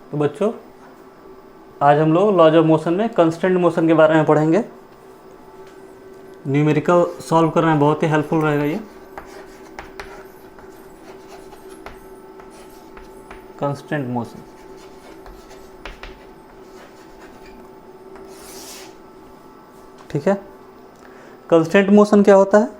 तो बच्चों आज हम लोग लॉज ऑफ मोशन में कंस्टेंट मोशन के बारे में पढ़ेंगे। न्यूमेरिकल सॉल्व करने में बहुत ही हेल्पफुल रहेगा ये। कंस्टेंट मोशन, ठीक है। कंस्टेंट मोशन क्या होता है?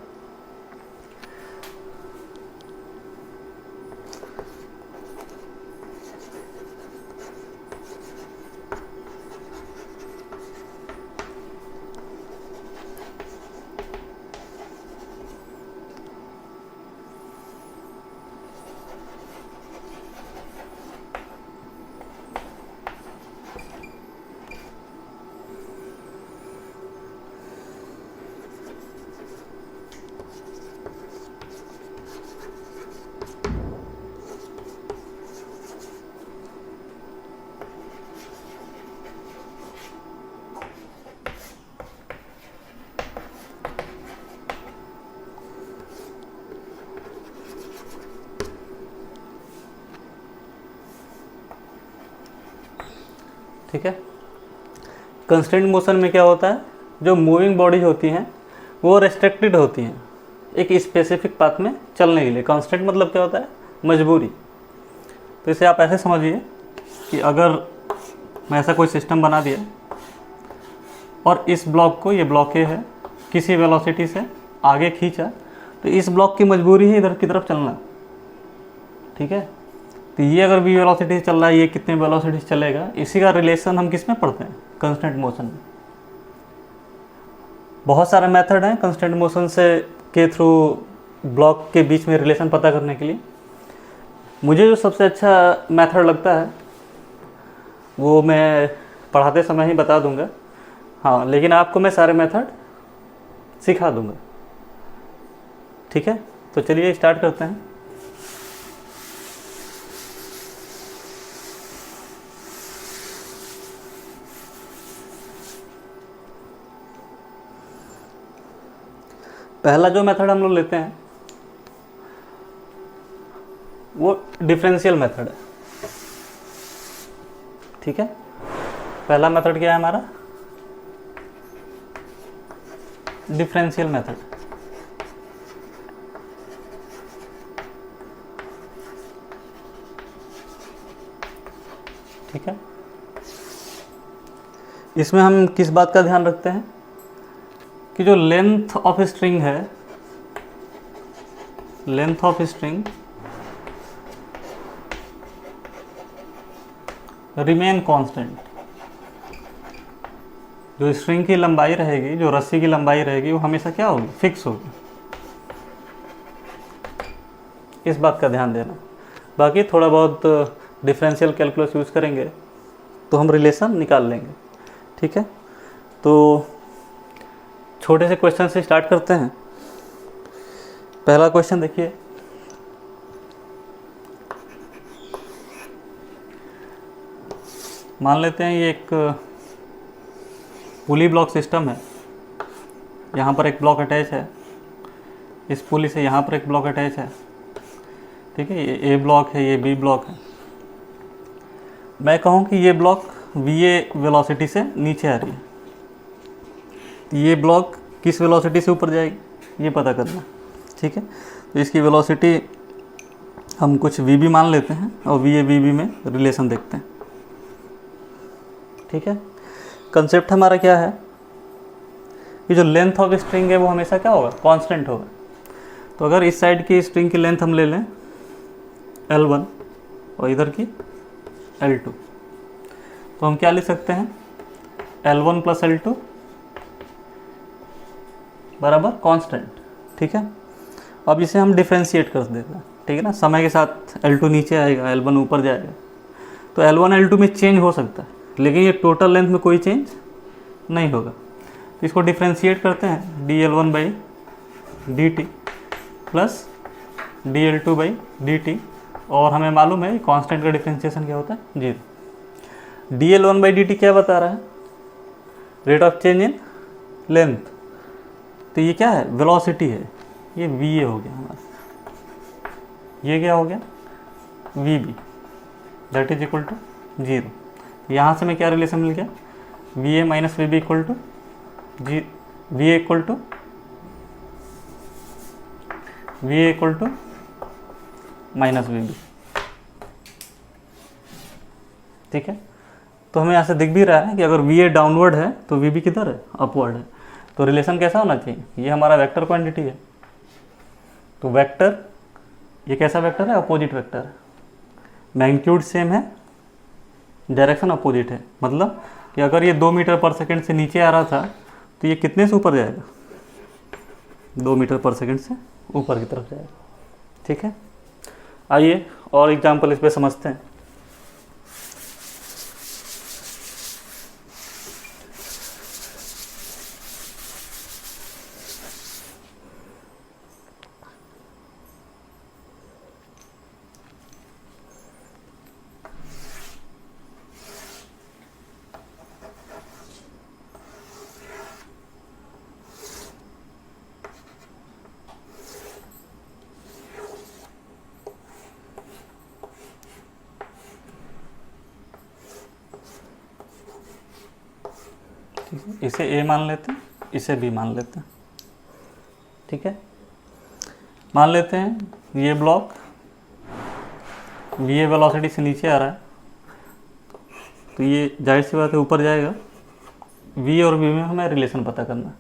ठीक है। कंस्टेंट मोशन में क्या होता है, जो मूविंग बॉडीज होती हैं वो रेस्ट्रिक्टेड होती हैं एक स्पेसिफिक पाथ में चलने के लिए। कांस्टेंट मतलब क्या होता है? मजबूरी। तो इसे आप ऐसे समझिए कि अगर मैं ऐसा कोई सिस्टम बना दिया और इस ब्लॉक को, ये ब्लॉक ए है, किसी वेलोसिटी से आगे खींचा, तो इस ब्लॉक की मजबूरी है इधर की तरफ चलना, ठीक है। तो ये अगर v वेलोसिटी से चल रहा है, ये कितने वेलोसिटी से चलेगा, इसी का रिलेशन हम किस में पढ़ते हैं? कंस्टेंट मोशन में। बहुत सारे मेथड हैं कंस्टेंट मोशन से के थ्रू ब्लॉक के बीच में रिलेशन पता करने के लिए। मुझे जो सबसे अच्छा मेथड लगता है वो मैं पढ़ाते समय ही बता दूंगा, हाँ, लेकिन आपको मैं सारे मेथड सिखा दूंगा, ठीक है। तो चलिए स्टार्ट करते हैं। पहला जो मेथड हम लोग लेते हैं वो डिफरेंशियल मेथड है, ठीक है। पहला मेथड क्या है हमारा? Differential method. ठीक है। इसमें हम किस बात का ध्यान रखते हैं कि जो लेंथ ऑफ स्ट्रिंग है, length of string remain constant. जो स्ट्रिंग की लंबाई रहेगी, जो रस्सी की लंबाई रहेगी, वो हमेशा क्या होगी? फिक्स होगी। इस बात का ध्यान देना। बाकी थोड़ा बहुत डिफरेंशियल कैलकुलस यूज़ करेंगे तो हम रिलेशन निकाल लेंगे, ठीक है। तो छोटे से क्वेश्चन से स्टार्ट करते हैं। पहला क्वेश्चन देखिए, मान लेते हैं ये एक पुली ब्लॉक सिस्टम है। यहाँ पर एक ब्लॉक अटैच है, इस पुली से यहाँ पर एक ब्लॉक अटैच है, ठीक है। ये ए ब्लॉक है, ये बी ब्लॉक है। मैं कहूँ कि ये ब्लॉक वी वेलोसिटी से नीचे आ रही है, ये ब्लॉक किस वेलोसिटी से ऊपर जाएगी ये पता करना, ठीक है। तो इसकी वेलोसिटी हम कुछ वी बी मान लेते हैं और वी ए वी बी में रिलेशन देखते हैं, ठीक है। कंसेप्ट हमारा क्या है कि जो लेंथ ऑफ स्ट्रिंग है वो हमेशा क्या होगा? कांस्टेंट होगा। तो अगर इस साइड की स्ट्रिंग की लेंथ हम ले लें L1 और इधर की L2, तो हम क्या लिख सकते हैं? L1 प्लस L2 बराबर कांस्टेंट, ठीक है। अब इसे हम डिफ्रेंशिएट कर देते हैं, ठीक है ना। समय के साथ L2 नीचे आएगा, L1 ऊपर जाएगा। तो L1 L2 में चेंज हो सकता है, लेकिन ये टोटल लेंथ में कोई चेंज नहीं होगा। तो इसको डिफ्रेंशिएट करते हैं dL1 by dt plus dL2 by dt, और हमें मालूम है कांस्टेंट का डिफ्रेंशिएशन क्या होता है? 0। dL1 बाई dt क्या बता रहा है? Rate of change in length. तो ये क्या है? वेलोसिटी है, ये वी ए हो गया हमारा, ये क्या हो गया? V B, that is equal to 0। यहाँ से मैं क्या रिलेशन मिल गया, V A minus V B equal to V A equal to minus V B. ठीक है, तो हमें यहाँ से दिख भी रहा है कि अगर वी ए डाउनवर्ड है तो वी बी किधर है, अपवर्ड है। तो रिलेशन कैसा होना चाहिए, ये हमारा वेक्टर क्वांटिटी है, तो वेक्टर ये कैसा वेक्टर है, अपोजिट वेक्टर है, मैग्नीट्यूड सेम है, डायरेक्शन अपोजिट है। मतलब कि अगर ये 2 मीटर पर सेकंड से नीचे आ रहा था तो ये कितने से ऊपर जाएगा, 2 मीटर पर सेकंड से ऊपर की तरफ जाएगा। ठीक है, आइए और एग्जाम्पल इस पर समझते हैं। इसे ए मान लेते हैं, इसे बी मान लेते हैं। ठीक है, मान लेते हैं ये ब्लॉक वी ए वेलोसिटी से नीचे आ रहा है, तो ये जाहिर सी बात है ऊपर जाएगा। वी और बी में हमें रिलेशन पता करना है।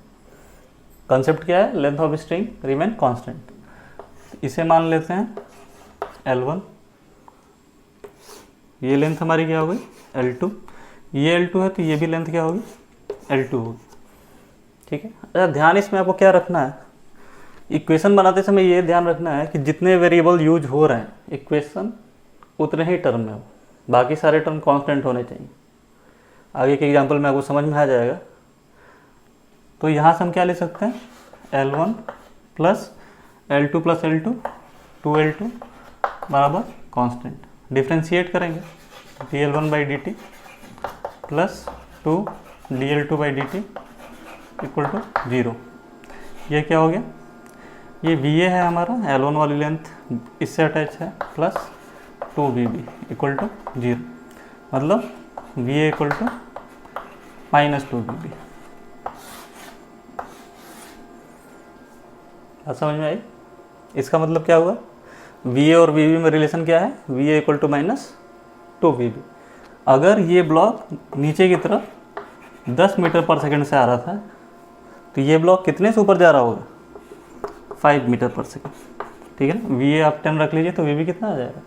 कंसेप्ट क्या है, length of string remain constant. इसे मान लेते हैं L1, ये लेंथ हमारी क्या होगी L2, ये L2 है तो ये भी लेंथ क्या होगी L2 होगी। ठीक है, अच्छा ध्यान इसमें आपको क्या रखना है, इक्वेशन बनाते समय ये ध्यान रखना है कि जितने वेरिएबल यूज हो रहे हैं इक्वेशन उतने ही टर्म में हो, बाकी सारे टर्म कांस्टेंट होने चाहिए। आगे के एग्जांपल में आपको समझ में आ जाएगा। तो यहाँ से हम क्या ले सकते हैं, L1 plus L2 plus L2 2L2 बराबर कांस्टेंट। डिफ्रेंशिएट करेंगे dl1 by D T plus 2 dl2 by D T equal to 0। ये क्या हो गया, ये वी ए है हमारा, L1 वाली लेंथ इससे अटैच है, plus 2 V B equal to 0। मतलब V A equal to minus 2 V B. बात समझ में आई। इसका मतलब क्या हुआ, वी ए और वी बी में रिलेशन क्या है, V A equal to minus 2 V B. अगर ये ब्लॉक नीचे की तरफ 10 मीटर पर सेकंड से आ रहा था तो ये ब्लॉक कितने से ऊपर जा रहा होगा, 5 मीटर पर सेकंड। ठीक है ना, वी ए आप 10 रख लीजिए तो वी बी कितना आ जाएगा,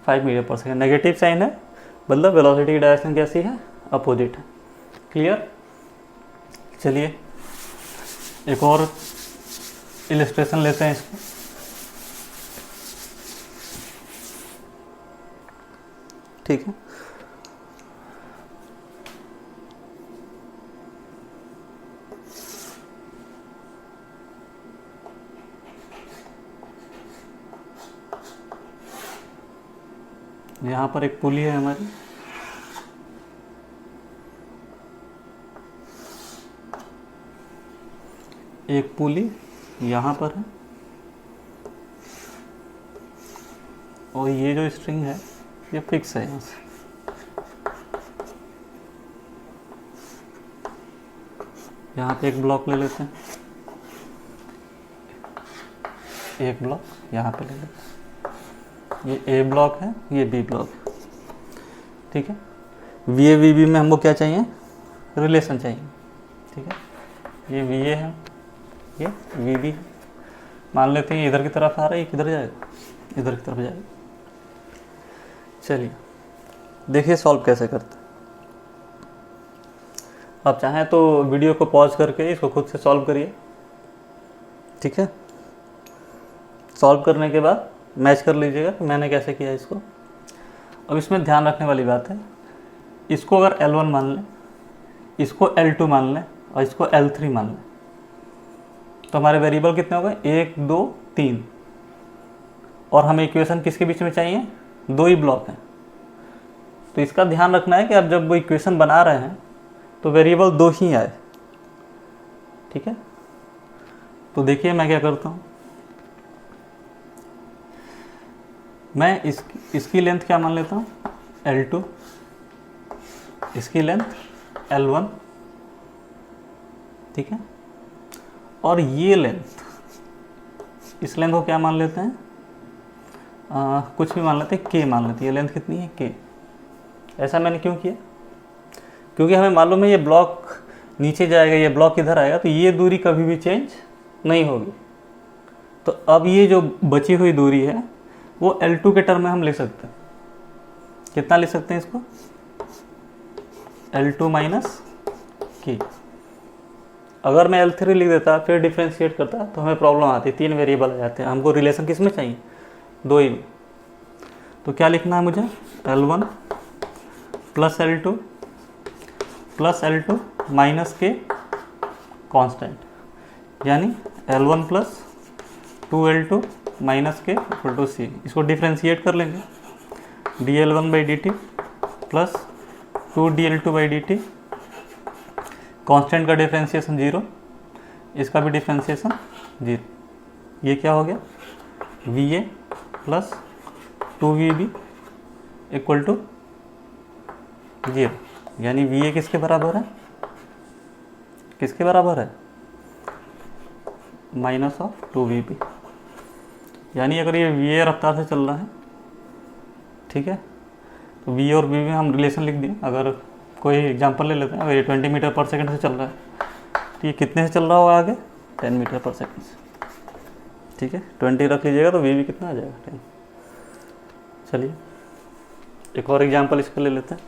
5 मीटर पर सेकंड। नेगेटिव साइन है, मतलब वेलोसिटी की डायरेक्शन कैसी है, अपोजिट है। क्लियर। चलिए एक और इलस्ट्रेशन लेते हैं इसको। ठीक है, यहाँ पर एक पुली है हमारी, एक पुली यहाँ पर है और ये जो स्ट्रिंग है ये फिक्स है यहाँ से। यहाँ पे एक ब्लॉक ले लेते हैं, एक ब्लॉक यहाँ पे ले लेते हैं। ये ए ब्लॉक है, ये बी ब्लॉक है। ठीक है, वी ए वी बी में हमको क्या चाहिए, रिलेशन चाहिए। ठीक है, ये वी ए है, ये वी बी है। मान लेते हैं इधर की तरफ आ रहा है, ये किधर जाएगा, इधर की तरफ जाएगा। चलिए देखिए सॉल्व कैसे करते हैं। आप चाहें तो वीडियो को पॉज करके इसको खुद से सॉल्व करिए। ठीक है, सॉल्व करने के बाद मैच कर लीजिएगा कि मैंने कैसे किया इसको। अब इसमें ध्यान रखने वाली बात है, इसको अगर L1 मान लें, इसको L2 मान लें और इसको L3 मान लें तो हमारे वेरिएबल कितने हो गए, 1 2 3। और हमें इक्वेशन किसके बीच में चाहिए, 2 ही ब्लॉक हैं। तो इसका ध्यान रखना है कि आप जब वो इक्वेशन बना रहे हैं तो वेरिएबल 2 ही आए। ठीक है, तो देखिए मैं क्या करता हूँ, मैं इसकी लेंथ क्या मान लेता हूँ L2, इसकी लेंथ L1, ठीक है। और ये लेंथ, इस लेंथ को क्या मान लेते हैं, कुछ भी मान लेते हैं, K मान लेते हैं। ये लेंथ कितनी है, K। ऐसा मैंने क्यों किया, क्योंकि हमें मालूम है ये ब्लॉक नीचे जाएगा, ये ब्लॉक इधर आएगा, तो ये दूरी कभी भी चेंज नहीं होगी। तो अब ये जो बची हुई दूरी है वो L2 के टर्म में हम लिख सकते हैं। कितना लिख सकते हैं इसको, L2 माइनस K। अगर मैं L3 लिख देता फिर डिफ्रेंशिएट करता तो हमें प्रॉब्लम आती, 3 वेरिएबल आ जाते हैं। हमको रिलेशन किस में चाहिए, 2 ही में। तो क्या लिखना है मुझे, L1 plus L2 plus L2 minus K constant, यानी L1 plus 2L2 minus K equal to C। इसको डिफ्रेंशिएट कर लेंगे, dL1/dt प्लस 2dL2/dt। कांस्टेंट का डिफ्रेंशिएशन 0, इसका भी डिफ्रेंशिएशन 0। ये क्या हो गया, VA plus 2VB equal to 0, यानी VA किसके बराबर है, किसके बराबर है, माइनस ऑफ 2VB। यानी अगर ये VA रफ्तार से चल रहा है, ठीक है, तो VA और VB में हम रिलेशन लिख दिए। अगर कोई एग्जांपल ले लेते हैं, अगर ये 20 मीटर पर सेकंड से चल रहा है तो ये कितने से चल रहा होगा आगे, 10 मीटर पर सेकंड से, ठीक है। 20 रख लीजिएगा तो VB कितना आ जाएगा, 10। चलिए एक और एग्जांपल इसका ले लेते हैं।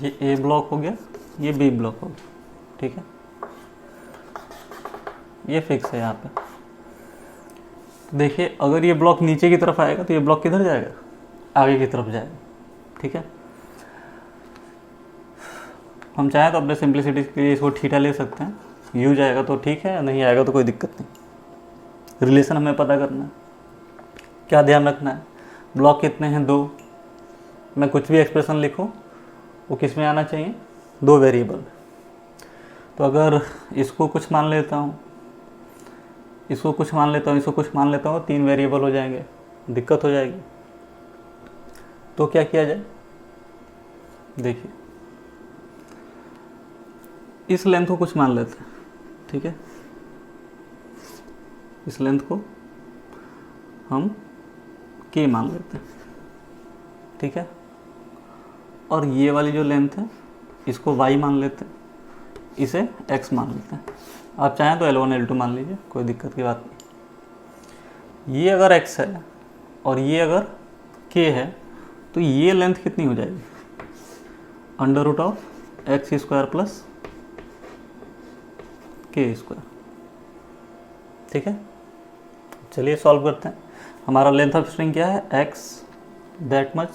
ये A ब्लॉक हो गया, ये B ब्लॉक हो गया, ठीक है। ये फिक्स है यहाँ पे। देखिए अगर ये ब्लॉक नीचे की तरफ आएगा तो ये ब्लॉक किधर जाएगा, आगे की तरफ जाएगा, ठीक है। हम चाहें तो अपने सिंप्लिसिटी के लिए इसको थीटा ले सकते हैं, U जाएगा तो ठीक है, नहीं आएगा तो कोई दिक्कत नहीं। रिलेशन हमें पता करना है, क्या ध्यान रखना है, ब्लॉक कितने हैं, 2। मैं कुछ भी एक्सप्रेशन लिखूँ वो किस में आना चाहिए, 2 वेरिएबल। तो अगर इसको कुछ मान लेता हूँ, इसको कुछ मान लेता हूँ, इसको कुछ मान लेता हूँ, 3 वेरिएबल हो जाएंगे, दिक्कत हो जाएगी। तो क्या किया जाए, देखिए इस लेंथ को कुछ मान लेते हैं, ठीक है। इस लेंथ को हम K मान लेते हैं, ठीक है। और ये वाली जो लेंथ है इसको Y मान लेते हैं, इसे X मान लेते हैं। आप चाहें तो L1 L2 मान लीजिए, कोई दिक्कत की बात नहीं। ये अगर X है और ये अगर K है तो ये लेंथ कितनी हो जाएगी, √(x² प्लस K², ठीक है। चलिए सॉल्व करते हैं। हमारा लेंथ ऑफ स्ट्रिंग क्या है, X, that much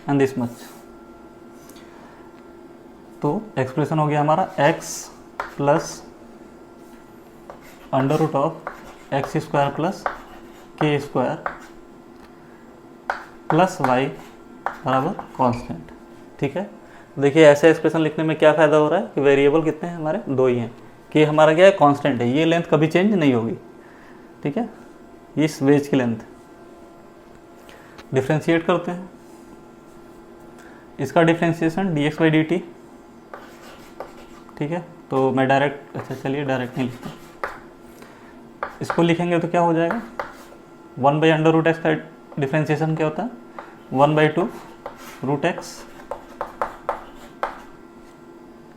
and this much. तो एक्सप्रेशन हो गया हमारा x plus √(x² plus K² plus y बराबर कांस्टेंट, ठीक है। देखिए ऐसे एक्सप्रेशन लिखने में क्या फ़ायदा हो रहा है कि वेरिएबल कितने हैं हमारे, 2 ही हैं। कि हमारा क्या है, कांस्टेंट है, ये लेंथ कभी चेंज नहीं होगी, ठीक है। इस वेज की लेंथ डिफ्रेंशिएट करते हैं, इसका डिफ्रेंशिएशन dx/dt, ठीक है। तो मैं डायरेक्ट, अच्छा चलिए डायरेक्ट नहीं लिखता, इसको लिखेंगे तो क्या हो जाएगा, 1/√x का डिफ्रेंशिएशन क्या होता है, 1/2√x,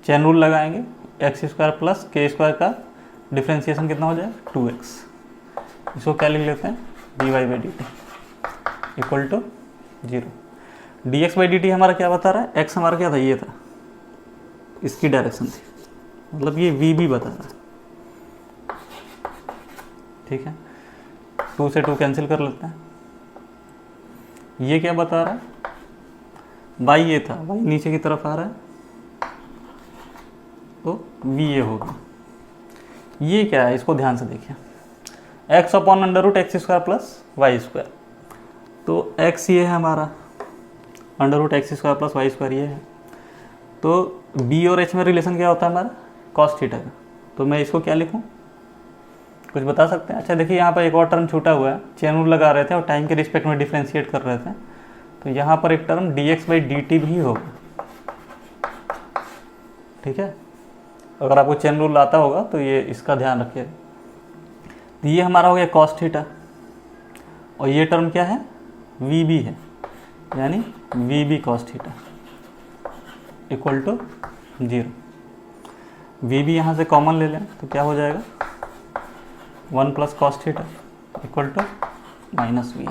चैन रूल लगाएंगे, x² प्लस K² का डिफ्रेंशिएशन कितना हो जाए, 2x। इसको क्या लिख लेते हैं, dy/dt इक्वल टू 0। dx/dt हमारा क्या बता रहा है, x हमारा क्या था, ये था, इसकी डायरेक्शन थी, मतलब ये वी बी बता रहा है। ठीक है, 2 से 2 कैंसिल कर लेते हैं। ये क्या बता रहा है, वाई ये था, वाई नीचे की तरफ आ रहा है तो वी ए होगा। ये क्या है, इसको ध्यान से देखिए, X upon under root X square plus Y square, तो एक्स ये है हमारा, under root X square plus Y square ये है, तो बी और एच में रिलेशन क्या होता है हमारा, कॉस थीटा का। तो मैं इसको क्या लिखूं, कुछ बता सकते हैं? अच्छा देखिए, यहाँ पर एक और टर्म छूटा हुआ है, चेन रूल लगा रहे थे और टाइम के रिस्पेक्ट में डिफ्रेंशिएट कर रहे थे, तो यहाँ पर एक टर्म dx/dt भी होगा। ठीक है, अगर आपको चेन रूल आता होगा तो ये इसका ध्यान रखिए। तो ये हमारा हो गया कॉस थीटा, और ये टर्म क्या है, वी बी है, यानी V B cos theta equal to 0। V B यहाँ से कॉमन ले लें तो क्या हो जाएगा, 1 plus cos theta equal to minus V.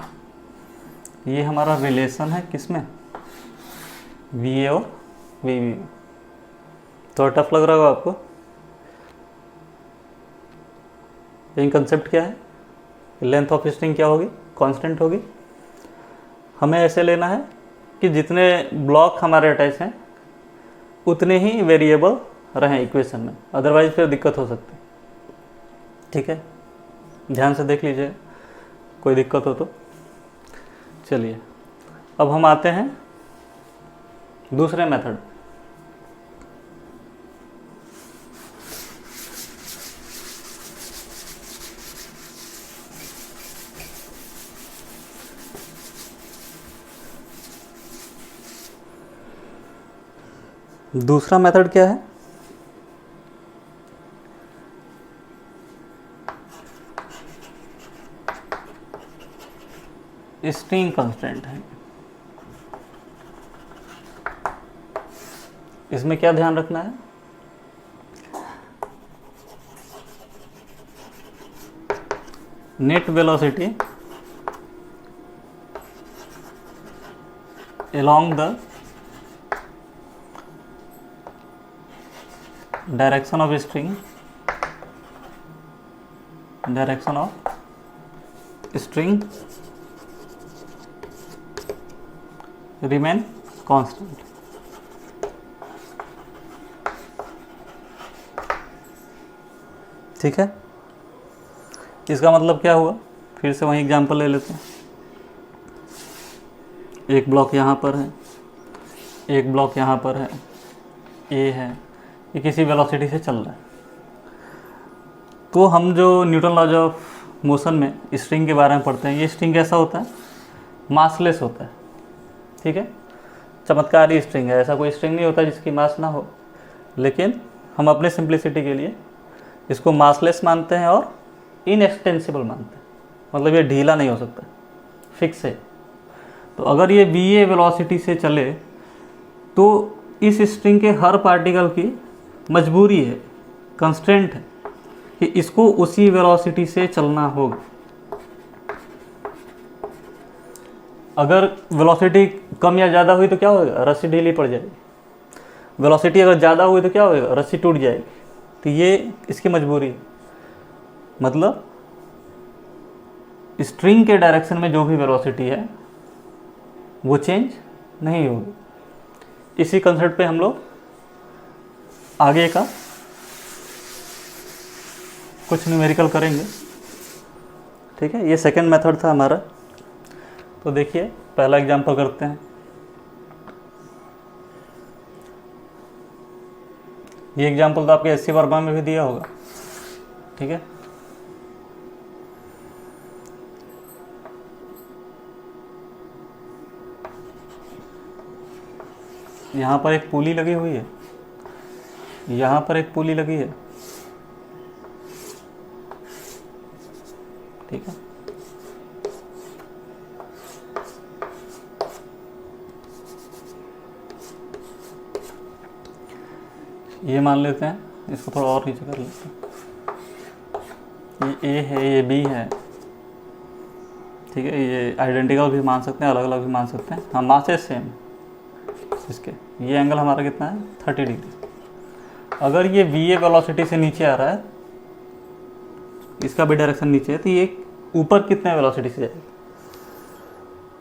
ये हमारा रिलेशन है किसमें, वी ए और वी बी। तो टफ लग रहा होगा आपको, लेकिन कंसेप्ट क्या है, लेंथ ऑफ स्ट्रिंग क्या होगी, कांस्टेंट होगी। हमें ऐसे लेना है कि जितने ब्लॉक हमारे अटैच हैं उतने ही वेरिएबल रहें इक्वेशन में, अदरवाइज फिर दिक्कत हो सकती है। ठीक है, ध्यान से देख लीजिए, कोई दिक्कत हो तो। चलिए अब हम आते हैं दूसरे मेथड। दूसरा मेथड क्या है, स्ट्रिंग कंस्टेंट है। इसमें क्या ध्यान रखना है, net velocity along the direction of string remain constant। ठीक है, इसका मतलब क्या हुआ, फिर से वही एग्जांपल ले लेते हैं। एक ब्लॉक यहाँ पर है, एक ब्लॉक यहाँ पर है, ए है, ये किसी वेलोसिटी से चल रहा है। तो हम जो न्यूटन लॉज ऑफ मोशन में स्ट्रिंग के बारे में पढ़ते हैं, ये स्ट्रिंग कैसा होता है, मासलेस होता है। ठीक है, चमत्कारी स्ट्रिंग है, ऐसा कोई स्ट्रिंग नहीं होता जिसकी मास ना हो, लेकिन हम अपने सिंप्लिसिटी के लिए इसको मासलेस मानते हैं और इनएक्सटेंसिबल मानते हैं, मतलब ये ढीला नहीं हो सकता, फिक्स है। तो अगर ये वी ए वेलोसिटी से चले तो इस स्ट्रिंग के हर पार्टिकल की मजबूरी है, कंस्ट्रेंट है कि इसको उसी वेलोसिटी से चलना होगा। अगर वेलोसिटी कम या ज़्यादा हुई तो क्या होगा, रस्सी ढीली पड़ जाएगी। वेलोसिटी अगर ज़्यादा हुई तो क्या होगा, रस्सी टूट जाएगी। तो ये इसकी मजबूरी है, मतलब स्ट्रिंग के डायरेक्शन में जो भी वेलोसिटी है वो चेंज नहीं होगी। इसी कंसेप्ट पे हम लोग आगे का कुछ न्यूमेरिकल करेंगे। ठीक है, ये सेकंड मेथड था हमारा। तो देखिए पहला एग्जांपल करते हैं। ये एग्जांपल तो आपके एससी वर्मा में भी दिया होगा। ठीक है, यहाँ पर एक पुली लगी हुई है, यहाँ पर एक पुली लगी है। ठीक है, ये मान लेते हैं, इसको थोड़ा और नीचे कर लेते हैं। ये ए है, ये बी है। ठीक है, ये आइडेंटिकल भी मान सकते हैं, अलग अलग भी मान सकते हैं। हाँ, मास है सेम इसके। ये एंगल हमारा कितना है, 30 डिग्री। अगर ये वी ए वेलोसिटी से नीचे आ रहा है, इसका भी डायरेक्शन नीचे है, तो ये ऊपर कितने वेलोसिटी से जाएगा?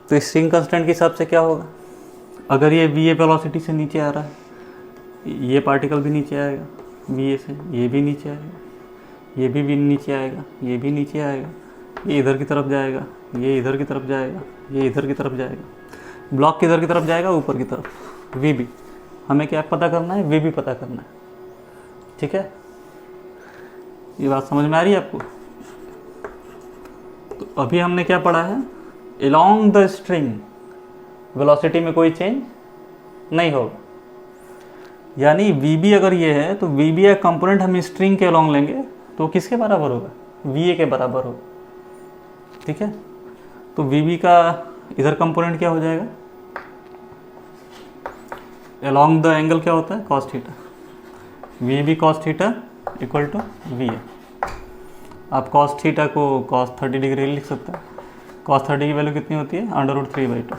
तो स्ट्रिंग कांस्टेंट के हिसाब से क्या होगा, अगर ये वी ए वेलोसिटी से नीचे आ रहा है, ये पार्टिकल भी नीचे आएगा वी ए से, ये भी नीचे आएगा, ये भी नीचे आएगा, ये भी नीचे आएगा, ये इधर की तरफ जाएगा, ये इधर की तरफ जाएगा, ये इधर की तरफ जाएगा। ब्लॉक किधर की तरफ जाएगा? ऊपर की तरफ, वी बी। हमें क्या पता करना है? वी बी पता करना है। ठीक है, ये बात समझ में आ रही है आपको? तो अभी हमने क्या पढ़ा है, अलोंग द स्ट्रिंग वेलोसिटी में कोई चेंज नहीं होगा। यानी वी बी अगर ये है तो वी बी का कंपोनेंट हम स्ट्रिंग के अलोंग लेंगे तो किसके बराबर होगा? वी ए के बराबर होगा। ठीक है, तो वी बी का इधर कंपोनेंट क्या हो जाएगा? अलोंग द एंगल क्या होता है? Cos theta. V B cos theta equal to V A. आप कॉस थीटा को कॉस 30 डिग्री लिख सकते हैं। कॉस 30 की वैल्यू कितनी होती है? √3/2।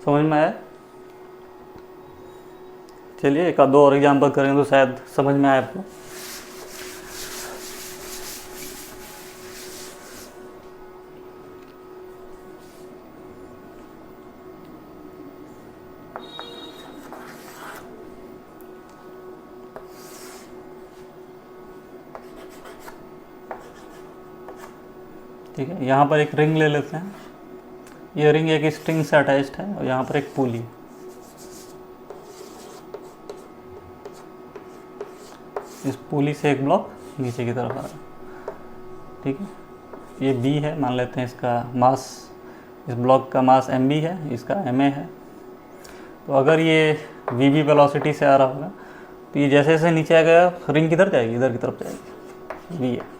समझ में आया? चलिए एक आध दो और एग्जाम्पल करेंगे तो शायद समझ में आए आपको। ठीक है, यहाँ पर एक रिंग ले लेते हैं। ये रिंग एक स्ट्रिंग से अटैच्ड है और यहाँ पर एक पुली। इस पुली से एक ब्लॉक नीचे की तरफ आ रहा है। ठीक है, ये बी है, मान लेते हैं इसका मास, इस ब्लॉक का मास एम बी है, इसका एम ए है। तो अगर ये वी बी वेलोसिटी से आ रहा होगा तो ये जैसे जैसे नीचे आएगा रिंग किधर जाएगी? इधर की तरफ जाएगी, वी है।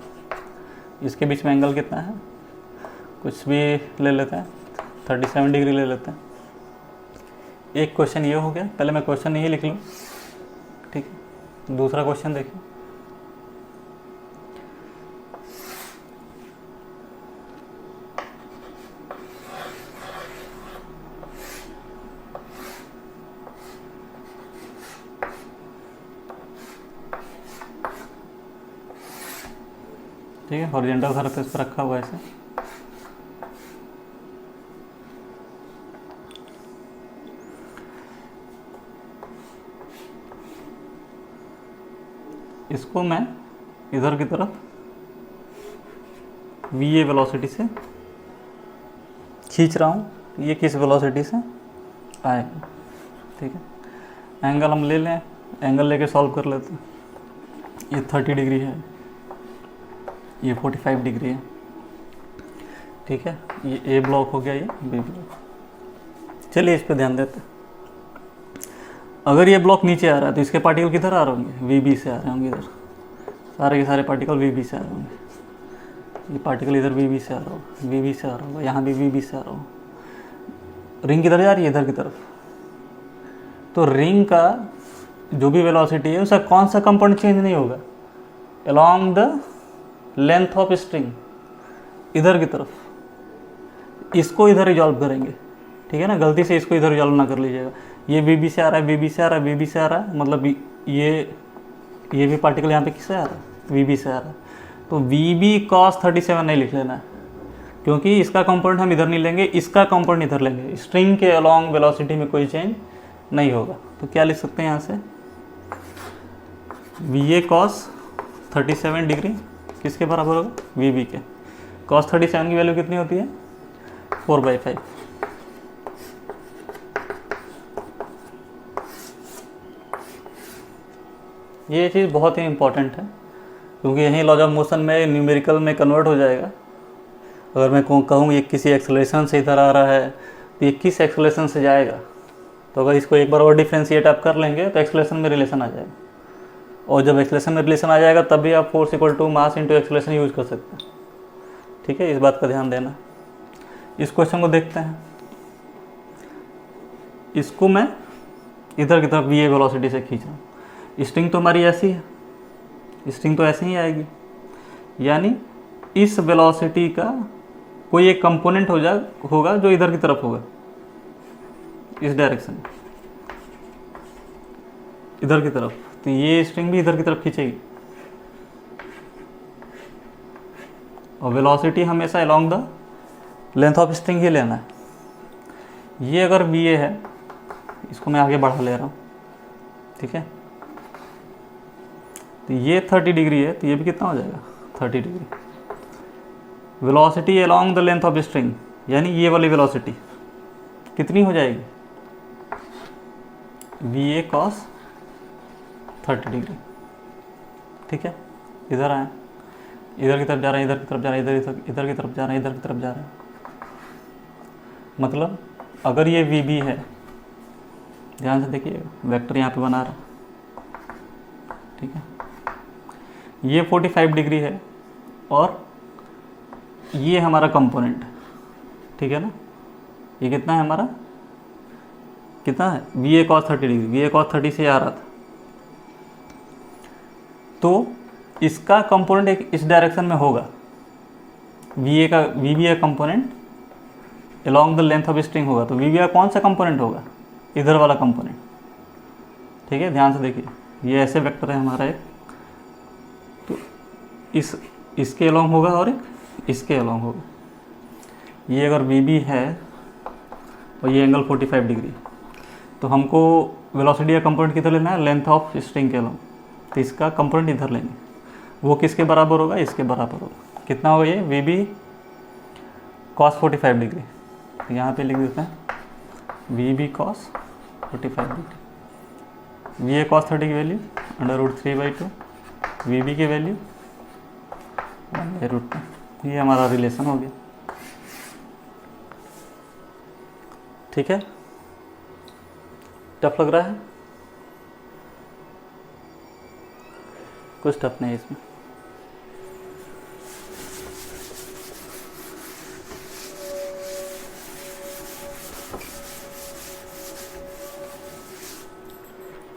इसके बीच में एंगल कितना है? कुछ भी ले लेते हैं, 37 डिग्री ले लेते हैं। एक क्वेश्चन ये हो गया, पहले मैं क्वेश्चन यही लिख लूँ। ठीक है, दूसरा क्वेश्चन देखिए। ठीक है, हॉरिजॉन्टल सरफेस पर रखा हुआ है ऐसे। इसको मैं इधर की तरफ वी ए वेलोसिटी से खींच रहा हूँ। ये किस वेलोसिटी से आएगा? ठीक है, एंगल हम ले लें, एंगल लेके सॉल्व कर लेते हैं। ये 30 डिग्री है, ये 45 डिग्री है। ठीक है, ये ए ब्लॉक हो गया, ये बी ब्लॉक। चलिए इस पे ध्यान देते हैं। अगर ये ब्लॉक नीचे आ रहा है तो इसके पार्टिकल किधर आ रहे होंगे? वी बी से आ रहे होंगे। इधर सारे के सारे पार्टिकल वी बी से आ रहे होंगे। ये पार्टिकल इधर वी बी से आ रहा होगा, वी बी से आ रहा होगा, यहाँ भी वी बी से आ रहा होगा। रिंग किधर जा रही है? इधर की तरफ। तो रिंग का जो भी वेलोसिटी है उसका कौन सा कंपोनेंट चेंज नहीं होगा? Along the length of string, इधर की तरफ। इसको इधर रिजॉल्व करेंगे। ठीक है ना, गलती से इसको इधर रिजॉल्व ना कर लीजिएगा। ये वी बी से आ रहा है, वी बी से आ रहा है, वी बी से आ रहा है, मतलब ये भी पार्टिकल यहाँ पे किससे आ रहा है? वी बी से आ रहा है। तो वी बी कॉस 37 नहीं लिख लेना है, क्योंकि इसका कंपोनेंट हम इधर नहीं लेंगे, इसका कंपोनेंट इधर लेंगे। स्ट्रिंग के अलोंग वेलोसिटी में कोई चेंज नहीं होगा। तो क्या लिख सकते हैं यहाँ से? वी ए कॉस 37 डिग्री किसके बराबर होगा? वी बी के। कॉस 37 की वैल्यू कितनी होती है? 4/5। ये चीज़ बहुत ही इम्पॉर्टेंट है, क्योंकि यही लॉज ऑफ मोशन में न्यूमेरिकल में कन्वर्ट हो जाएगा। अगर मैं कहूँ ये किसी एक्सेलरेशन से इधर आ रहा है तो ये किस एक्सेलरेशन से जाएगा, तो अगर इसको एक बार और डिफ्रेंशिएट आप कर लेंगे तो एक्सेलरेशन में रिलेशन आ जाएगा। और जब एक्सेलरेशन में रिलेशन आ जाएगा तब भी आप force equal to mass into acceleration use कर सकते हैं। ठीक है, इस बात का ध्यान देना। इस क्वेश्चन को देखते हैं। इसको मैं इधर की तरफ वी ए वेलोसिटी से खींच रहा हूँ। स्ट्रिंग तो हमारी ऐसी है, स्ट्रिंग तो ऐसे ही आएगी, यानी इस वेलोसिटी का कोई एक कंपोनेंट होगा जो इधर की तरफ होगा, इस डायरेक्शन में, इधर की तरफ, तो ये स्ट्रिंग भी इधर की तरफ खींचेगी। और वेलोसिटी हमेशा along the length of string ही लेना है। ये अगर VA है, इसको मैं आगे बढ़ा ले रहा हूँ, ठीक है, तो ये 30 डिग्री है, तो ये भी कितना हो जाएगा 30 degree. Velocity along the length of string, यानी ये वाली वेलोसिटी कितनी हो जाएगी, VA cos 30 डिग्री, ठीक है। इधर आए, इधर की तरफ जा रहे हैं, इधर की तरफ जा रहे हैं, इधर की तरफ जा रहे हैं, इधर की तरफ जा रहे हैं। मतलब अगर ये VB है, ध्यान से देखिएगा, वेक्टर यहाँ पे बना रहा है, ठीक है, ये 45 डिग्री है और ये हमारा कंपोनेंट, ठीक है ना, ये कितना है हमारा, कितना है VA cos 30 degree, VA cos 30 से आ रहा था, तो इसका कंपोनेंट एक इस डायरेक्शन में होगा, VB का component along the length of string होगा, तो VB का कौन सा कंपोनेंट होगा, इधर वाला कंपोनेंट, ठीक है। ध्यान से देखिए, ये ऐसे वेक्टर है हमारा एक, तो इसके अलोंग होगा और एक इसके अलोंग होगा। ये अगर VB है और ये एंगल 45 डिग्री, तो हमको वेलोसिटी का कंपोनेंट किधर लेना है, लेंथ ऑफ स्ट्रिंग के अलोंग, तो इसका कंपोनेंट इधर लेंगे। वो किसके बराबर होगा, इसके बराबर होगा। कितना होगा ये, VB cos 45 डिग्री, तो यहाँ पे लिख देते हैं VB cos 45 degree. VA cos 30 की वैल्यू √3/2, VB की वैल्यू 1/√2। ये हमारा रिलेशन हो गया, ठीक है। टफ लग रहा है, कुछ टफ नहीं है इसमें।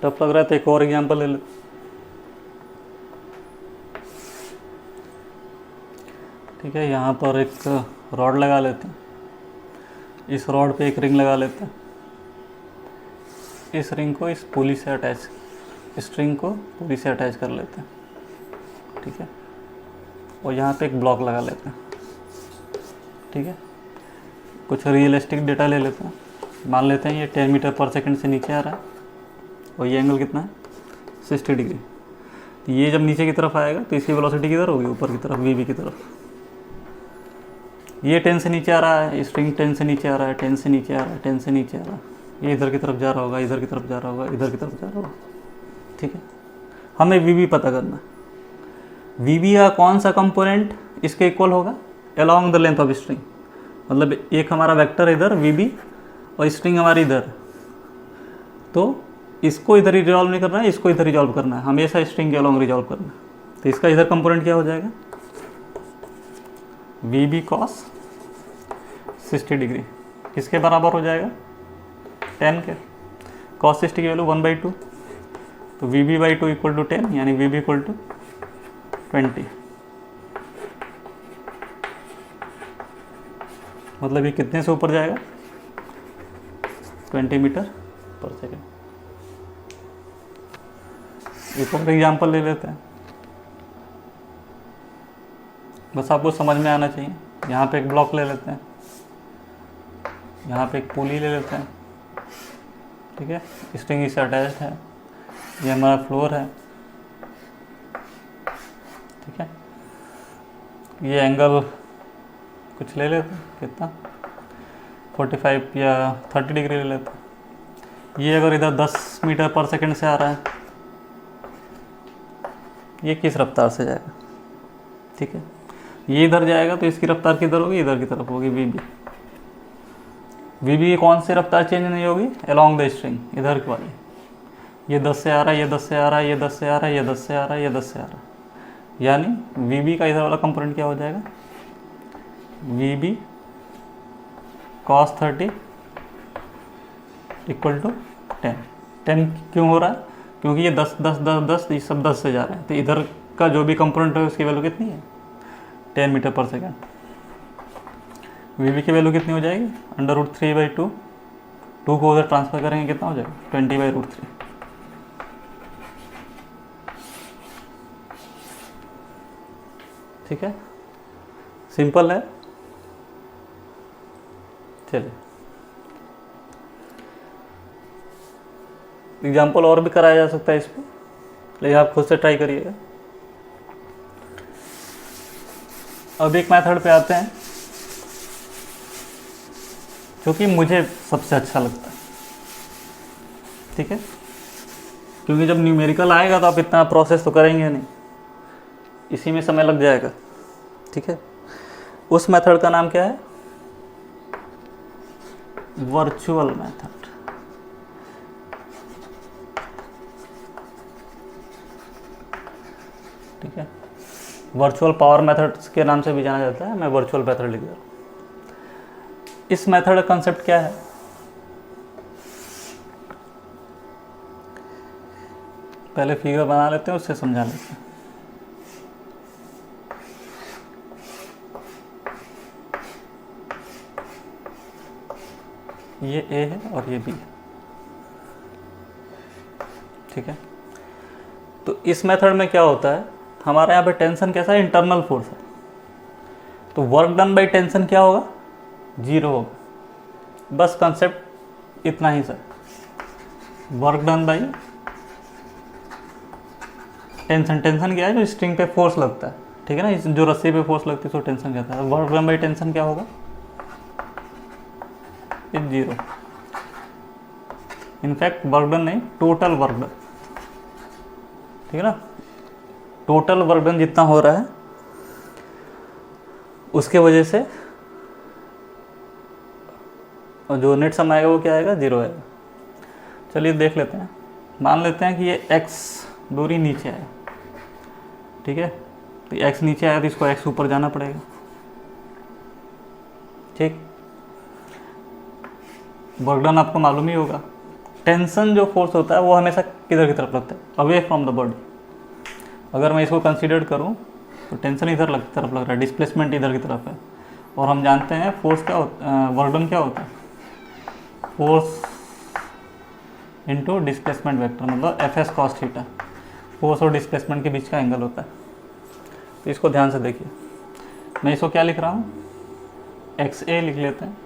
टफ लग रहा है तो एक और एग्जांपल ले लो। ठीक है, यहाँ पर एक रॉड लगा लेते हैं, इस रॉड पे एक रिंग लगा लेते हैं, इस रिंग को इस पुली से अटैच, स्ट्रिंग को पुली से अटैच कर लेते हैं, ठीक है, और यहाँ पे एक ब्लॉक लगा लेते हैं, ठीक है। कुछ रियलिस्टिक डेटा ले लेते हैं, मान लेते हैं ये 10 मीटर पर सेकंड से नीचे आ रहा है और ये एंगल कितना है 60 डिग्री। तो ये जब नीचे की तरफ आएगा तो इसकी वेलोसिटी किधर होगी, ऊपर की तरफ, VB की तरफ। ये 10 से नीचे आ रहा है, स्ट्रिंग 10 से नीचे आ रहा है, 10 से नीचे आ रहा है, 10 से नीचे आ रहा है, ये इधर की तरफ जा रहा होगा, इधर की तरफ जा रहा होगा, इधर की तरफ जा रहा होगा, ठीक है। हमें VB पता करना है। VB का कौन सा कंपोनेंट इसके इक्वल होगा, along the length of string. मतलब एक हमारा वेक्टर इधर VB और स्ट्रिंग हमारी इधर, तो इसको इधर ही रिजॉल्व नहीं करना है, इसको इधर रिजॉल्व करना है, हमेशा स्ट्रिंग के अलोंग रिजॉल्व करना है। तो इसका इधर कंपोनेंट क्या हो जाएगा, VB cos 60 डिग्री किसके बराबर हो जाएगा, 10 के। cos 60 की वैल्यू 1/2, तो VB/2 इक्वल टू 10, यानी VB इक्वल टू 20। मतलब ये कितने से ऊपर जाएगा, 20 मीटर पर सेकेंड। एक और एग्जाम्पल ले लेते हैं, बस आपको समझ में आना चाहिए। यहाँ पे एक ब्लॉक ले लेते हैं, यहाँ पे एक पुली ले लेते हैं, ठीक है, स्ट्रिंग इससे अटैच्ड है, ये हमारा फ्लोर है, ठीक है। ये एंगल कुछ ले लेते हैं, कितना 45 या 30 डिग्री ले लेते हैं। ये अगर इधर 10 मीटर पर सेकंड से आ रहा है, ये किस रफ्तार से जाएगा, ठीक है। ये इधर जाएगा तो इसकी रफ्तार किधर होगी, इधर की तरफ होगी, VB की कौन सी रफ्तार चेंज नहीं होगी, अलोंग द स्ट्रिंग, इधर की वाली। ये 10 से आ रहा है, ये 10 से आ रहा है, ये 10 से आ रहा है, ये 10 से आ रहा है, ये 10 से आ रहा है, यानी VB का इधर वाला कंपोनेंट क्या हो जाएगा, VB cos 30 इक्वल टू 10। 10 क्यों हो रहा है, क्योंकि ये 10 10 10 10 ये सब 10 से जा रहे हैं, तो इधर का जो भी कंपोनेंट है उसकी वैल्यू कितनी है, 10 मीटर पर सेकेंड। वी बी की वैल्यू कितनी हो जाएगी, √3/2, 2 को उधर ट्रांसफर करेंगे कितना हो जाएगा, 20/√3। ठीक है, सिंपल है। चलिए एग्जाम्पल और भी कराया जा सकता है इस पर, लेकिन आप खुद से ट्राई करिएगा। अब एक मेथड पे आते हैं जो कि मुझे सबसे अच्छा लगता है। ठीक है, क्योंकि जब न्यूमेरिकल आएगा तो आप इतना प्रोसेस तो करेंगे नहीं, इसी में समय लग जाएगा। ठीक है, उस मेथड का नाम क्या है, वर्चुअल मेथड। ठीक है, वर्चुअल पावर मेथड के नाम से भी जाना जाता है, मैं वर्चुअल मेथड लिख रहा हूँ। इस मेथड का कंसेप्ट क्या है, पहले फिगर बना लेते हैं उससे समझा लेते हैं। ये ए है और ये बी है। ठीक है, तो इस मेथड में क्या होता है, हमारे यहाँ पे टेंशन कैसा है, इंटरनल फोर्स है, तो वर्क डन बाई टेंशन क्या होगा, 0 होगा। बस कंसेप्ट इतना ही sir, work done by tension. Tension क्या है, जो स्ट्रिंग पे फोर्स लगता है। ठीक है ना, जो रस्सी पे फोर्स लगती है उसको टेंशन कहता है। वर्क डन बाई टेंशन क्या होगा, 0। इनफैक्ट वर्क डन नहीं, टोटल वर्क डन। ठीक है ना, टोटल वर्क डन जितना हो रहा है उसके वजह से जो नेट सम आएगा वो क्या आएगा, 0 आएगा। चलिए देख लेते हैं, मान लेते हैं कि ये x दूरी नीचे आया। ठीक है, तो x नीचे आया तो इसको x ऊपर जाना पड़ेगा। ठीक, वर्क डन आपको मालूम ही होगा। टेंशन जो फोर्स होता है वो हमेशा किधर की तरफ लगता है, अवे फ्रॉम द बॉडी। अगर मैं इसको कंसीडर करूं तो टेंशन इधर तरफ लग रहा है, डिस्प्लेसमेंट इधर की तरफ है। और हम जानते हैं फोर्स क्या होता, वर्क डन क्या होता है, फोर्स इनटू डिस्प्लेसमेंट वेक्टर, मतलब Fs cos थीटा। फोर्स और डिस्प्लेसमेंट के बीच का एंगल होता है। तो इसको ध्यान से देखिए, मैं इसको क्या लिख रहा हूँ, XA लिख लेते हैं,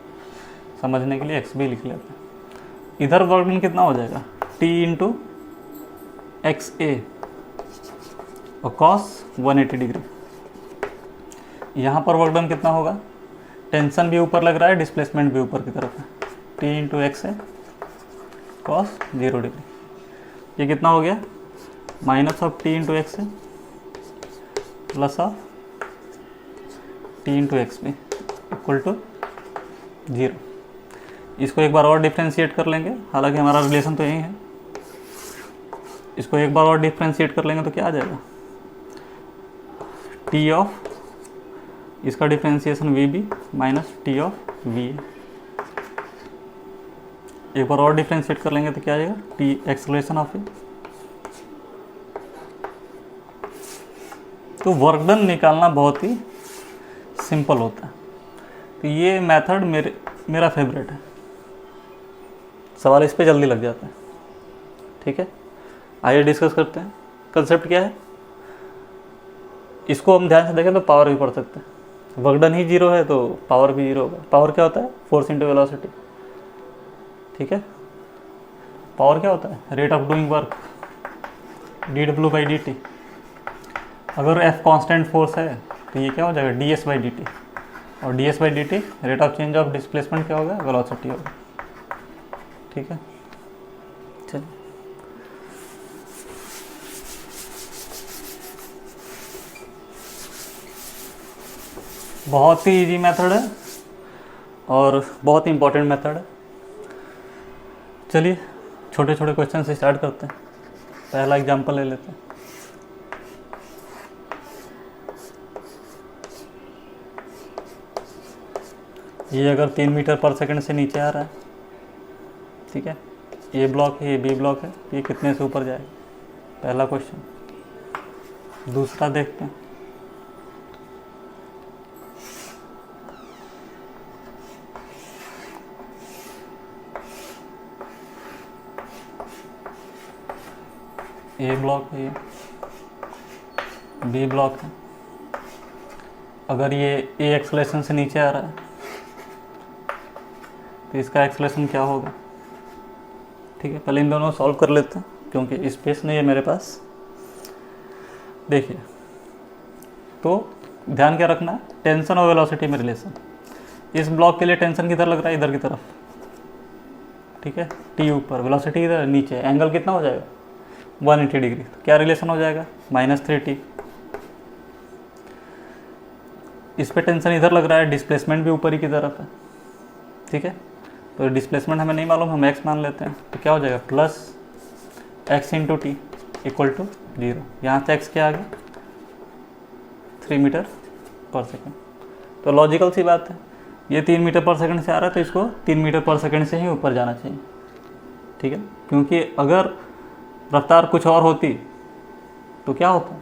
समझने के लिए XB लिख लेते हैं। इधर वर्क डन कितना हो जाएगा, T इंटू XA और cos 180 डिग्री। यहाँ पर वर्क डन कितना होगा, टेंशन भी ऊपर लग रहा है, डिस्प्लेसमेंट भी ऊपर की तरफ है, T इंटू XA cos 0 डिग्री। ये कितना हो गया, minus of T into XA plus of T into XB equal to 0। इसको एक बार और डिफ्रेंशिएट कर लेंगे, हालांकि हमारा रिलेशन तो यही है। इसको एक बार और डिफ्रेंशिएट कर लेंगे तो क्या आ जाएगा, T ऑफ, इसका differentiation VB minus T of VA। एक बार और डिफ्रेंशिएट कर लेंगे तो क्या आ जाएगा, T एक्सेलरेशन ऑफ ए। तो वर्क डन निकालना बहुत ही सिंपल होता है। तो ये मेथड मेरा फेवरेट है, सवाल इस पे जल्दी लग जाता है। ठीक है, आइए डिस्कस करते हैं। कंसेप्ट क्या है, इसको हम ध्यान से देखें तो पावर भी पढ़ सकते हैं। वर्क डन ही 0 है तो पावर भी 0 होगा। पावर क्या होता है, फोर्स इंटू वेलोसिटी। ठीक है, पावर क्या होता है, rate of doing work, dW/dt। अगर F कांस्टेंट फोर्स है तो ये क्या हो जाएगा, ds/dt। और ds/dt rate of change of displacement क्या होगा, वेलोसिटी होगा। ठीक है, चलिए बहुत ही इजी मेथड है और बहुत ही इंपॉर्टेंट मेथड है। चलिए छोटे छोटे क्वेश्चन से स्टार्ट करते हैं। पहला एग्जांपल ले लेते हैं। ये अगर 3 मीटर पर सेकंड से नीचे आ रहा है, ठीक है, ये ब्लॉक है, ये बी ब्लॉक है, ये कितने से ऊपर जाएगा, पहला क्वेश्चन। दूसरा देखते हैं, ए ब्लॉक है, ये बी ब्लॉक है। अगर ये ए एक्सेलरेशन से नीचे आ रहा है तो इसका एक्सेलरेशन क्या होगा? ठीक है, पहले इन दोनों को सॉल्व कर लेते हैं क्योंकि स्पेस नहीं है मेरे पास। देखिए, तो ध्यान क्या रखना है, टेंशन और वेलोसिटी में रिलेशन। इस ब्लॉक के लिए टेंशन किधर लग रहा है? इधर की तरफ, ठीक है, टी ऊपर, वेलोसिटी इधर नीचे। एंगल कितना हो जाएगा? 180 डिग्री। तो क्या रिलेशन हो जाएगा? -3t। इस पे टेंशन इधर लग रहा है, डिस्प्लेसमेंट भी ऊपर ही की तरफ है, ठीक है। तो डिस्प्लेसमेंट हमें नहीं मालूम, हम x मान लेते हैं। तो क्या हो जाएगा? Plus x into T equal to 0। यहाँ से x क्या आ गया? 3 मीटर पर सेकेंड। तो लॉजिकल सी बात है, ये 3 मीटर पर सेकंड से आ रहा है तो इसको 3 मीटर पर सेकंड से ही ऊपर जाना चाहिए, ठीक है। क्योंकि अगर रफ्तार कुछ और होती तो क्या होता?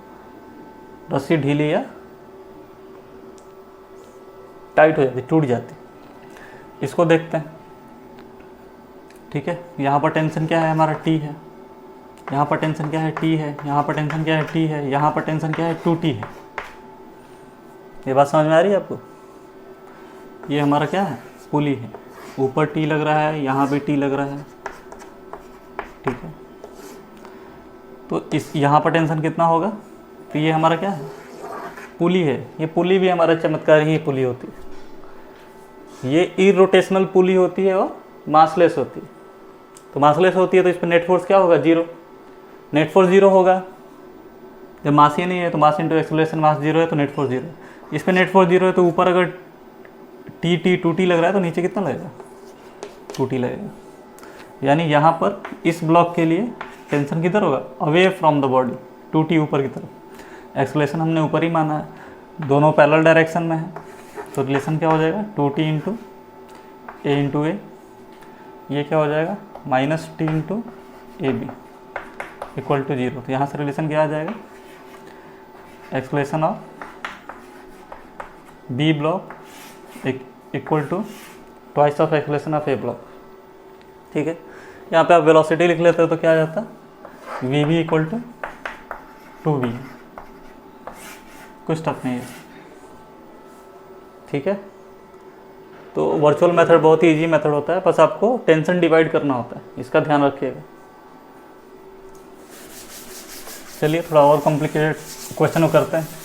रस्सी ढीली या टाइट हो जाती, टूट जाती। इसको देखते हैं, ठीक है। यहाँ पर टेंशन क्या है? हमारा टी है। यहाँ पर टेंशन क्या है? टी है। यहाँ पर टेंशन क्या है? टी है। यहाँ पर टेंशन क्या है? 2t है। ये बात समझ में आ रही है आपको? ये हमारा क्या है? पुली है। ऊपर टी लग रहा है, यहाँ भी टी लग रहा है, ठीक है। तो इस यहाँ पर टेंशन कितना होगा? तो ये हमारा क्या है? पुली है। ये पुली भी हमारा चमत्कार ही पुली होती है। ये इरोटेशनल पुली होती है और मासलेस होती है। तो मासलेस होती है तो इस पर नेट फोर्स क्या होगा? 0। नेट फोर्स 0 होगा। जब मास ही नहीं है तो मास इंटू एक्सेलरेशन, मास 0 है तो नेट फोर्स 0। इस पर नेट फोर्स 0 है तो ऊपर अगर टी 2t लग रहा है तो नीचे कितना लगेगा? 2t लगेगा। यानी यहाँ पर इस ब्लॉक के लिए टेंशन किधर होगा? Away from the body, 2t ऊपर की तरफ। एक्सेलरेशन हमने ऊपर ही माना है, दोनों पैरेलल डायरेक्शन में है। तो रिलेशन क्या हो जाएगा? 2t इंटू ए इंटू ए। ये क्या हो जाएगा? -t into A B equal to 0। तो यहाँ से रिलेशन क्या आ जाएगा? Acceleration of B block equal to twice of acceleration of A block, ठीक है। यहाँ पे आप वेलोसिटी लिख लेते हो तो क्या आ जाता? V B equal to 2v। कुछ टफ नहीं है, ठीक है। तो वर्चुअल मेथड बहुत ही इजी मेथड होता है, बस आपको टेंशन डिवाइड करना होता है, इसका ध्यान रखिएगा। चलिए थोड़ा और कॉम्प्लिकेटेड क्वेश्चन करते हैं।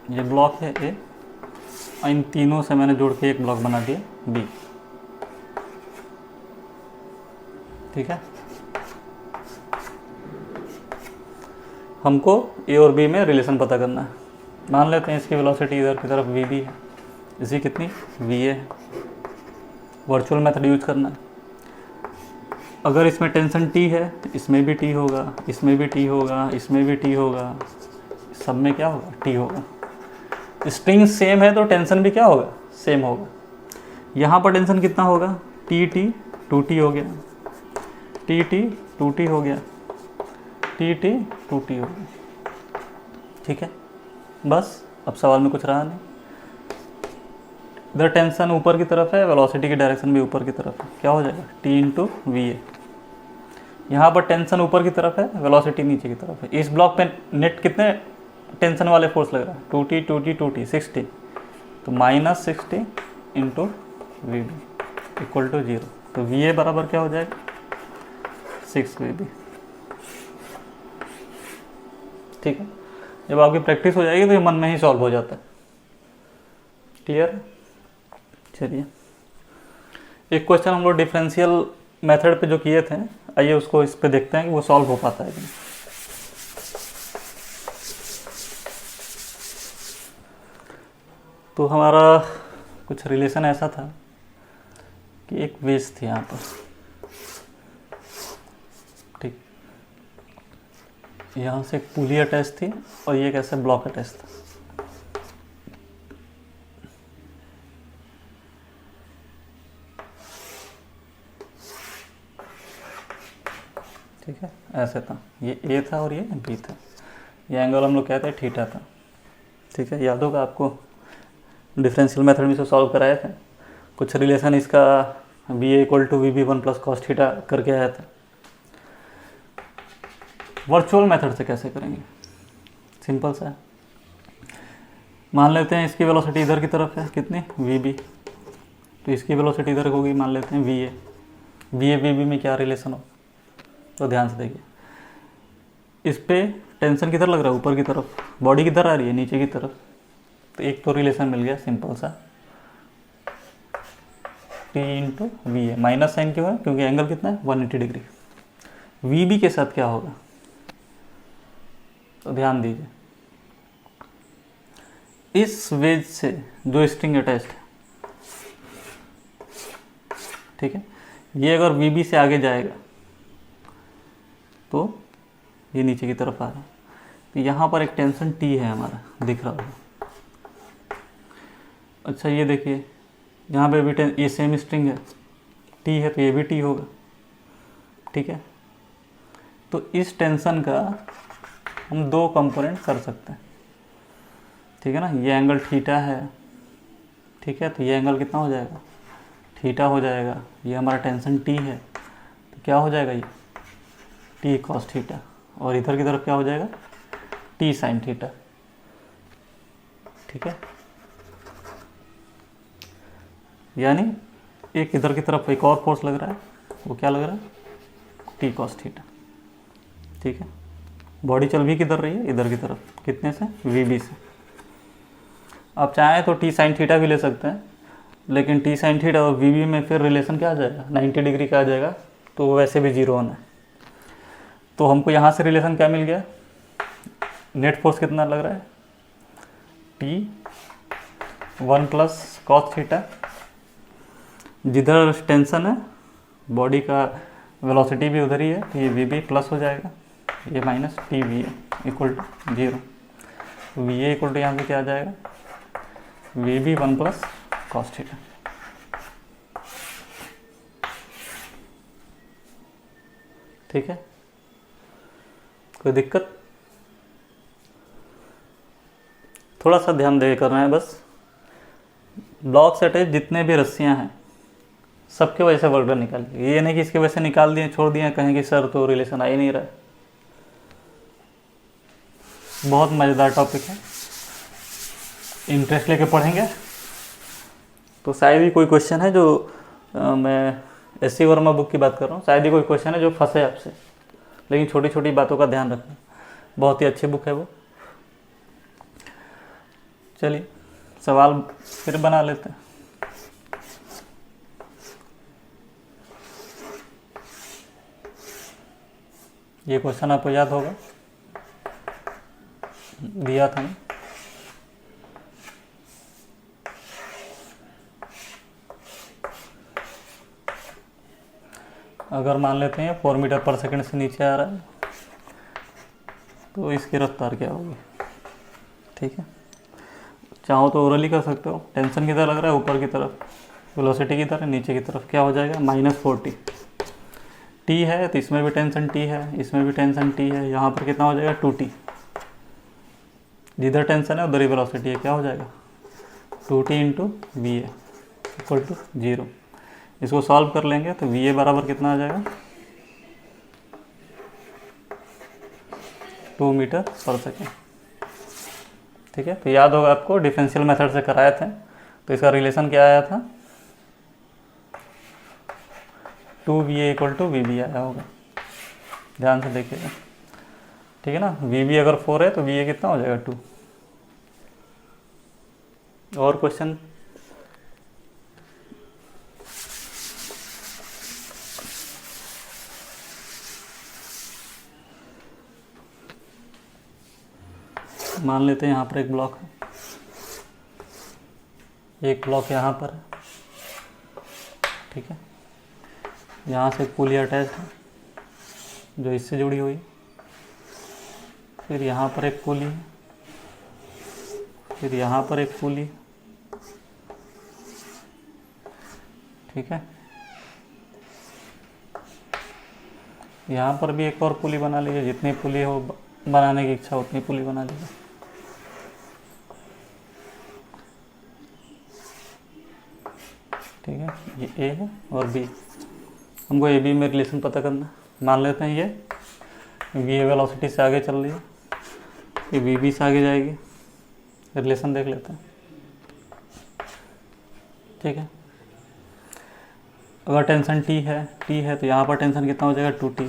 ये ब्लॉक है ए, इन तीनों से मैंने जोड़ के एक ब्लॉक बना दिया बी, ठीक है। हमको ए और बी में रिलेशन पता करना है। मान लेते हैं इसकी वेलोसिटी इधर की तरफ वी बी है, इसी कितनी वी ए है। वर्चुअल मेथड यूज करना है। अगर इसमें टेंशन टी है तो इसमें भी टी होगा, इसमें भी टी होगा, इसमें भी टी होगा, सब में क्या होगा? टी होगा। स्ट्रिंग सेम है तो टेंशन भी क्या होगा? सेम होगा। यहाँ पर टेंशन कितना होगा? टी टी 2t हो गया, टी टी 2t हो गया, टी टी 2t हो गया, ठीक है। बस अब सवाल में कुछ रहा नहीं। इधर टेंशन ऊपर की तरफ है, वेलोसिटी की डायरेक्शन भी ऊपर की तरफ है, क्या हो जाएगा? टी इंटू वी ए। यहाँ पर टेंशन ऊपर की तरफ है, वेलोसिटी नीचे की तरफ है। इस ब्लॉक पे नेट कितने टेंशन वाले फोर्स लग रहा है? 2t 2t 2t 60। तो -60 into v B equal to 0। तो वी ए बराबर क्या हो जाएगा? 6 वी बी, ठीक है। जब आपकी प्रैक्टिस हो जाएगी तो ये मन में ही सॉल्व हो जाता है। क्लियर? चलिए एक क्वेश्चन हम लोग डिफरेंशियल मेथड पे जो किए थे, आइए उसको इस पे देखते हैं कि वो सॉल्व हो पाता है कि नहीं। तो हमारा कुछ रिलेशन ऐसा था कि एक वेज थी यहाँ पर, ठीक, यहाँ से एक पुली अटैच थी और ये कैसे ब्लॉक अटैच था। ठीक है, ऐसे था, ये ए था और ये बी था, ये एंगल हम लोग कहते हैं थीटा था। ठीक है, याद होगा आपको, डिफरेंशियल मेथड में से सॉल्व कराए थे, कुछ रिलेशन इसका v A equal to v b one plus cos theta करके आया था। वर्चुअल मेथड से कैसे करेंगे, सिंपल सा है। मान लेते हैं इसकी वेलोसिटी इधर की तरफ है, कितनी वी बी, तो इसकी वेलोसिटी इधर होगी, मान लेते हैं वी ए। वी बी में क्या रिलेशन हो, तो ध्यान से देखिए, इस पे टेंशन किधर लग रहा है, ऊपर की तरफ, बॉडी किधर आ रही है, नीचे की तरफ। तो एक तो रिलेशन मिल गया सिंपल सा, टी इंटू वी ए। माइनस साइन क्यों है, क्योंकि एंगल कितना है 180 डिग्री। वी बी के साथ क्या होगा, तो ध्यान दीजिए, इस वेज से जो स्ट्रिंग अटैच्ड है, ठीक है, ये अगर वी बी से आगे जाएगा तो ये नीचे की तरफ आ रहा है, तो यहाँ पर एक टेंशन टी है हमारा, दिख रहा होगा। अच्छा ये देखिए, यहाँ पे भी ये सेम स्ट्रिंग है, टी है तो ये भी टी होगा। ठीक है, तो इस टेंशन का हम दो कंपोनेंट कर सकते हैं। ठीक है ना, ये एंगल थीटा है, ठीक है, तो ये एंगल कितना हो जाएगा, थीटा हो जाएगा। ये हमारा टेंशन टी है, तो क्या हो जाएगा, ये टी कॉस थीटा, और इधर की तरफ क्या हो जाएगा, टी साइन थीटा। ठीक है, यानी एक इधर की तरफ एक और फोर्स लग रहा है, वो क्या लग रहा है, टी कॉस थीटा। ठीक है, बॉडी चल भी किधर रही है, इधर की तरफ, कितने से, वी बी से। आप चाहें तो टी साइन थीटा भी ले सकते हैं, लेकिन टी साइन थीटा और वी बी में फिर रिलेशन क्या आ जाएगा, 90 डिग्री का आ जाएगा, तो वैसे भी जीरो होना है। तो हमको यहाँ से रिलेशन क्या मिल गया, नेट फोर्स कितना लग रहा है, टी 1 प्लस कॉस थीटा, जिधर टेंशन है बॉडी का वेलोसिटी भी उधर ही है, तो ये वी बी प्लस हो जाएगा, ये minus t v A equal to zero. V A equal to यहाँ से क्या आ जाएगा, v b 1 plus cos theta. ठीक है, कोई दिक्कत, थोड़ा सा ध्यान दे करना है बस। ब्लॉक से अटैच जितने भी रस्सियां हैं सबके वजह से वर्क डन निकालिए, ये नहीं कि इसके वजह से निकाल दिए छोड़ दिए, कहें कि सर तो रिलेशन आ ही नहीं रहा है। बहुत मज़ेदार टॉपिक है, इंटरेस्ट लेके पढ़ेंगे तो शायद ही कोई क्वेश्चन है जो मैं एस सी वर्मा बुक की बात कर रहा हूँ, शायद ही कोई क्वेश्चन है जो फंसे आपसे, लेकिन छोटी छोटी बातों का ध्यान रखना। बहुत ही अच्छी बुक है वो। चलिए सवाल फिर बना लेते हैं। ये क्वेश्चन आपको याद होगा, दिया था ना, अगर मान लेते हैं 4 मीटर पर सेकंड से नीचे आ रहा है तो इसकी रफ्तार क्या होगी। ठीक है, चाहो तो ओरली कर सकते हो, टेंशन किधर लग रहा है, ऊपर की तरफ, वेलोसिटी किधर है, नीचे की तरफ, क्या हो जाएगा, -40। टी है तो इसमें भी टेंशन टी है, इसमें भी टेंशन टी है, यहाँ पर कितना हो जाएगा 2t, जिधर टेंशन है उधर ही वेलोसिटी है, क्या हो जाएगा 2t into v A equal to 0। इसको सॉल्व कर लेंगे तो वी ए बराबर कितना आ जाएगा, 2 मीटर पर सेकेंड। ठीक है, तो याद होगा आपको डिफरेंशियल मेथड से कराए थे, तो इसका रिलेशन क्या आया था, 2va equal to v B आया होगा, ध्यान से देखिएगा। ठीक है ना, वी बी अगर 4 है तो वी ए कितना हो जाएगा 2। और क्वेश्चन, मान लेते हैं यहाँ पर एक ब्लॉक है, एक ब्लॉक यहाँ पर है, ठीक है। यहाँ से एक पुली अटैच है जो इससे जुड़ी हुई, फिर यहाँ पर एक पुली है, फिर यहाँ पर एक पुली है, ठीक है। यहाँ पर भी एक और पुली बना लीजिए, जितनी पुली हो बनाने की इच्छा उतनी पुली बना लीजिए। ठीक है, ये ए है और बी, हमको ए बी में रिलेशन पता करना। मान लेते हैं ये वी वेलोसिटी से आगे चल रही है, ये वी बी से आगे जाएगी, रिलेशन देख लेते हैं, ठीक है। अगर टेंशन टी है तो यहाँ पर टेंशन कितना हो जाएगा 2T,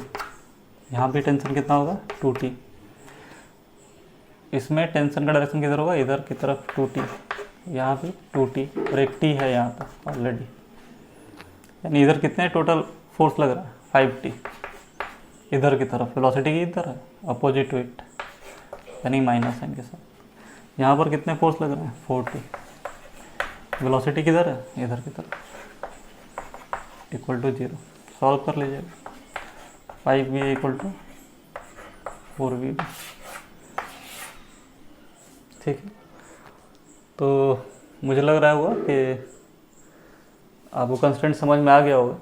यहाँ भी टेंशन कितना होगा 2T। इसमें टेंशन का डायरेक्शन किधर होगा, इधर की तरफ 2T, यहाँ भी 2T और एक T है यहाँ पर ऑलरेडी, यानी इधर कितने टोटल फोर्स लग रहा है 5T इधर की तरफ, वेलोसिटी की इधर है अपोजिट टू इट, यानी माइनस साइन के साथ। यहाँ पर कितने फोर्स लग रहे हैं 4T, वेलोसिटी किधर है इधर की तरफ, इक्वल टू 0। सॉल्व कर लीजिएगा, 5V इक्वल टू 4V, ठीक है। तो मुझे लग रहा होगा कि आपको कंस्टेंट समझ में आ गया होगा,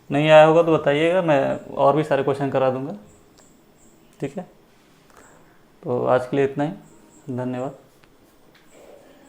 नहीं आया होगा तो बताइएगा, मैं और भी सारे क्वेश्चन करा दूंगा, ठीक है। तो आज के लिए इतना ही, धन्यवाद।